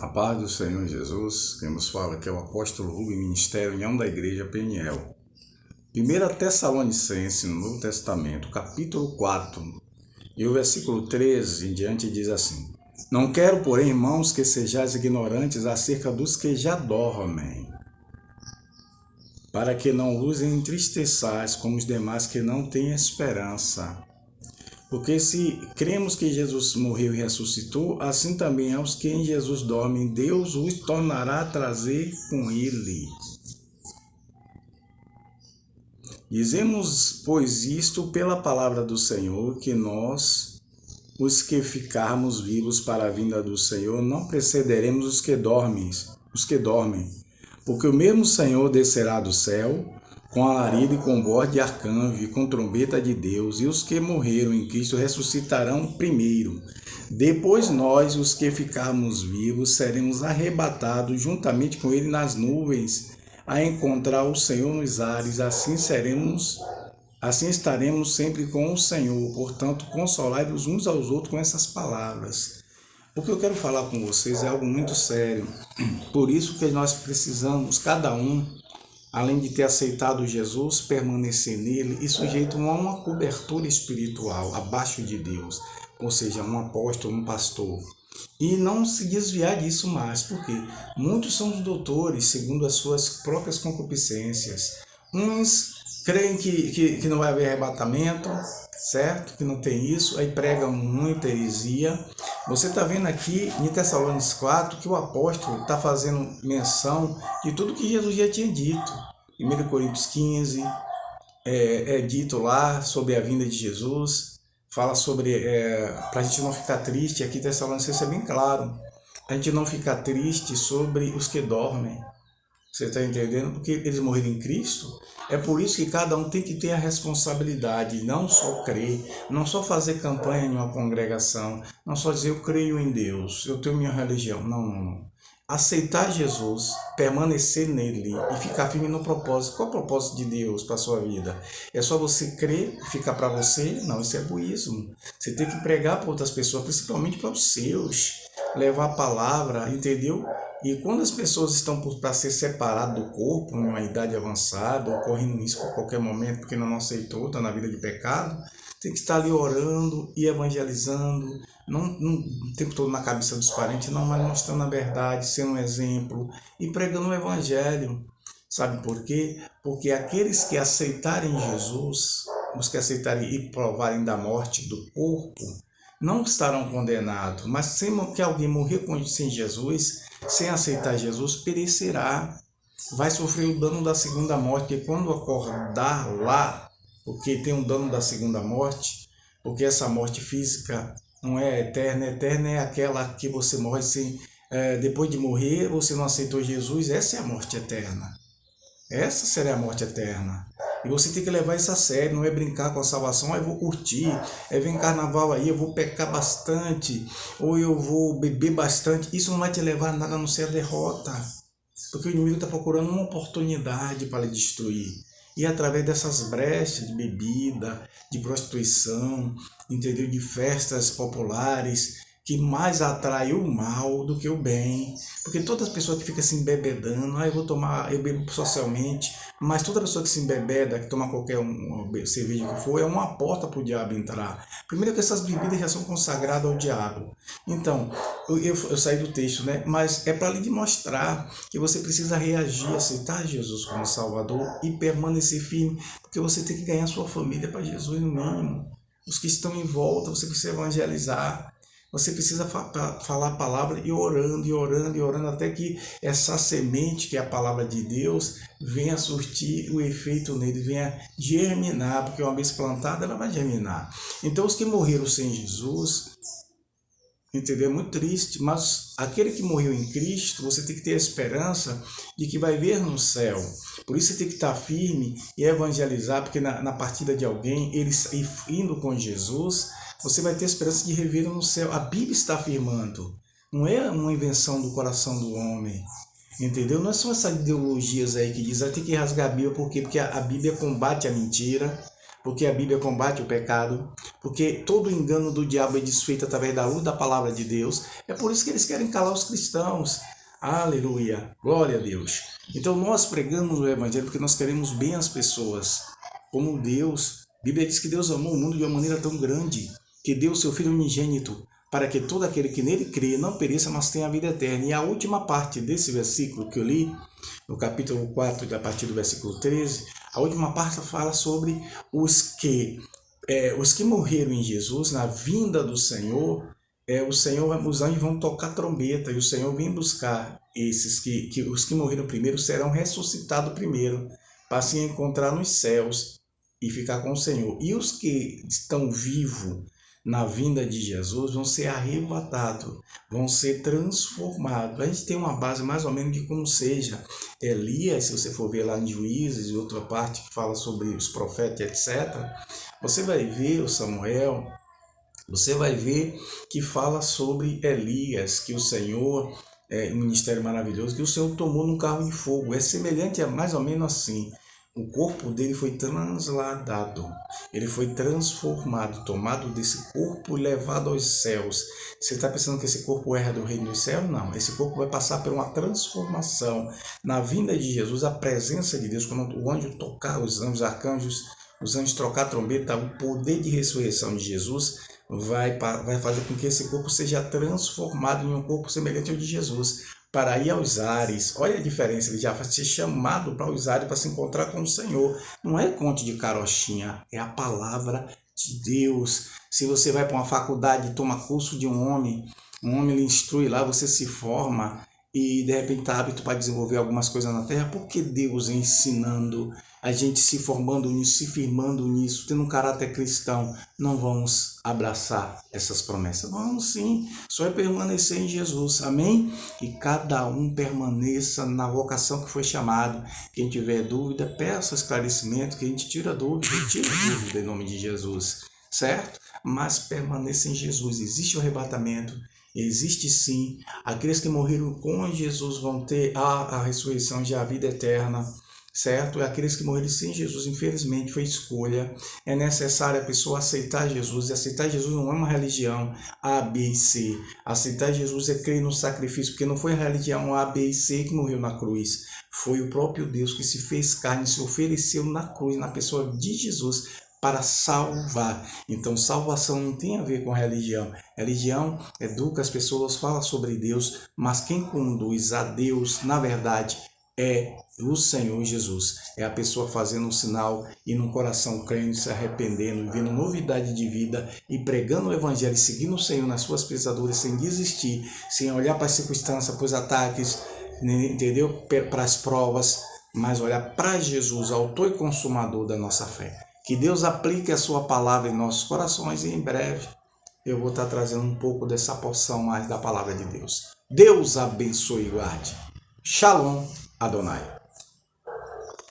A paz do Senhor Jesus, quem nos fala aqui é o apóstolo Rubem, Ministério União da Igreja Peniel. 1 Tessalonicenses, no Novo Testamento, capítulo 4, e o versículo 13 em diante diz assim: Não quero, porém, irmãos, que sejais ignorantes acerca dos que já dormem, para que não vos entristeçais como os demais que não têm esperança. Porque se cremos que Jesus morreu e ressuscitou, assim também aos que em Jesus dormem, Deus os tornará a trazer com ele. Dizemos, pois, isto pela palavra do Senhor, que nós, os que ficarmos vivos para a vinda do Senhor, não precederemos os que dormem, porque o mesmo Senhor descerá do céu, com alarido e com voz de arcanjo e com trombeta de Deus, e os que morreram em Cristo ressuscitarão primeiro. Depois nós, os que ficarmos vivos, seremos arrebatados juntamente com ele nas nuvens, a encontrar o Senhor nos ares. Assim estaremos sempre com o Senhor. Portanto, consolai-vos uns aos outros com essas palavras. O que eu quero falar com vocês é algo muito sério. Por isso que nós precisamos, cada um, além de ter aceitado Jesus, permanecer nele e sujeito a uma cobertura espiritual abaixo de Deus, ou seja, um apóstolo, um pastor. E não se desviar disso mais, porque muitos são os doutores, segundo as suas próprias concupiscências. Uns creem que não vai haver arrebatamento, certo? Que não tem isso, aí pregam muita heresia. Você está vendo aqui em Tessalonicenses 4 que o apóstolo está fazendo menção de tudo que Jesus já tinha dito. Em 1 Coríntios 15 é dito lá sobre a vinda de Jesus, fala sobre, para a gente não ficar triste, aqui em Tessalonicenses é bem claro, a gente não ficar triste sobre os que dormem. Você está entendendo? Porque eles morreram em Cristo. É por isso que cada um tem que ter a responsabilidade, não só crer, não só fazer campanha em uma congregação, não só dizer eu creio em Deus, eu tenho minha religião. Não. Aceitar Jesus, permanecer nele e ficar firme no propósito. Qual é o propósito de Deus para a sua vida? É só você crer e ficar para você? Não, isso é egoísmo. Você tem que pregar para outras pessoas, principalmente para os seus, levar a palavra, entendeu? E quando as pessoas estão para ser separadas do corpo, em uma idade avançada, ocorrendo isso a qualquer momento, porque não aceitou, está na vida de pecado, tem que estar ali orando e evangelizando, não o tempo todo na cabeça dos parentes, não, mas mostrando a verdade, sendo um exemplo e pregando o evangelho. Sabe por quê? Porque aqueles que aceitarem Jesus, os que aceitarem e provarem da morte do corpo, não estarão condenados, mas sem que alguém morrer sem Jesus, sem aceitar Jesus, perecerá, vai sofrer o dano da segunda morte, porque quando acordar lá, porque tem um dano da segunda morte, porque essa morte física não é eterna é aquela que você morre sem, depois de morrer, você não aceitou Jesus, essa é a morte eterna. Essa será a morte eterna. E você tem que levar isso a sério, não é brincar com a salvação, eu vou curtir, vem carnaval aí, eu vou pecar bastante, ou eu vou beber bastante. Isso não vai te levar a nada a não ser a derrota. Porque o inimigo está procurando uma oportunidade para lhe destruir. E através dessas brechas de bebida, de prostituição, entendeu? De festas populares, que mais atrai o mal do que o bem. Porque todas as pessoas que ficam se embebedando, eu bebo socialmente, mas toda pessoa que se embebeda, que toma qualquer cerveja que for, é uma porta para o diabo entrar. Primeiro que essas bebidas já são consagradas ao diabo. Então, eu saí do texto, né? Mas é para lhe mostrar que você precisa reagir, aceitar Jesus como Salvador e permanecer firme, porque você tem que ganhar sua família para Jesus no mínimo. Os que estão em volta, você precisa evangelizar. Você precisa falar a palavra e orando, até que essa semente, que é a palavra de Deus, venha surtir o efeito nele, venha germinar, porque uma vez plantada, ela vai germinar. Então, os que morreram sem Jesus, entendeu? É muito triste, mas aquele que morreu em Cristo, você tem que ter a esperança de que vai ver no céu. Por isso você tem que estar firme e evangelizar, porque na partida de alguém, eles indo com Jesus, você vai ter a esperança de rever no céu. A Bíblia está afirmando, não é uma invenção do coração do homem, entendeu? Não são essas ideologias aí que dizem, tem que rasgar a Bíblia, por quê? Porque a Bíblia combate a mentira, porque a Bíblia combate o pecado, porque todo o engano do diabo é desfeito através da luz da palavra de Deus. É por isso que eles querem calar os cristãos. Aleluia, glória a Deus. Então nós pregamos o Evangelho porque nós queremos bem as pessoas, como Deus. A Bíblia diz que Deus amou o mundo de uma maneira tão grande, que deu o seu Filho unigênito, para que todo aquele que nele crê não pereça, mas tenha a vida eterna. E a última parte desse versículo que eu li, no capítulo 4, a partir do versículo 13, a última parte fala sobre os que morreram em Jesus, na vinda do Senhor. Os anjos vão tocar trombeta e o Senhor vem buscar esses os que morreram primeiro serão ressuscitados primeiro, para se encontrar nos céus e ficar com o Senhor. E os que estão vivos na vinda de Jesus vão ser arrebatados, vão ser transformados. A gente tem uma base mais ou menos de como seja Elias, se você for ver lá em Juízes e outra parte que fala sobre os profetas, etc. Você vai ver o Samuel, você vai ver que fala sobre Elias, que o Senhor, um ministério maravilhoso, que o Senhor tomou num carro de fogo. É semelhante a mais ou menos assim. O corpo dele foi transladado, ele foi transformado, tomado desse corpo e levado aos céus. Você está pensando que esse corpo é do reino dos céus? Não, esse corpo vai passar por uma transformação. Na vinda de Jesus, a presença de Deus, quando o anjo tocar, os anjos, arcanjos, os anjos trocar a trombeta, o poder de ressurreição de Jesus vai fazer com que esse corpo seja transformado em um corpo semelhante ao de Jesus, para ir aos ares. Olha a diferença, ele já vai ser chamado para os ares, para se encontrar com o Senhor. Não é conto de carochinha, é a palavra de Deus. Se você vai para uma faculdade e toma curso de um homem lhe instrui lá, você se forma e de repente está apto para desenvolver algumas coisas na terra, porque Deus ensinando, a gente se formando nisso, se firmando nisso, tendo um caráter cristão, não vamos abraçar essas promessas? Vamos sim, só é permanecer em Jesus, amém? E cada um permaneça na vocação que foi chamado. Quem tiver dúvida, peça esclarecimento, que a gente tira dúvida em nome de Jesus, certo? Mas permaneça em Jesus, existe o arrebatamento, existe sim, aqueles que morreram com Jesus vão ter a ressurreição e a vida eterna, certo? E aqueles que morreram sem Jesus, infelizmente, foi escolha. É necessário a pessoa aceitar Jesus, e aceitar Jesus não é uma religião A, B e C. Aceitar Jesus é crer no sacrifício, porque não foi a religião A, B e C que morreu na cruz, foi o próprio Deus que se fez carne, se ofereceu na cruz, na pessoa de Jesus, para salvar. Então, salvação não tem a ver com religião. Religião educa as pessoas, fala sobre Deus, mas quem conduz a Deus, na verdade, é o Senhor Jesus. É a pessoa fazendo um sinal e no coração crendo, se arrependendo, vendo novidade de vida e pregando o Evangelho, seguindo o Senhor nas suas pesaduras, sem desistir, sem olhar para as circunstâncias, para os ataques, entendeu? Para as provas, mas olhar para Jesus, autor e consumador da nossa fé. Que Deus aplique a sua palavra em nossos corações e em breve eu vou estar trazendo um pouco dessa porção mais da palavra de Deus. Deus abençoe e guarde. Shalom Adonai.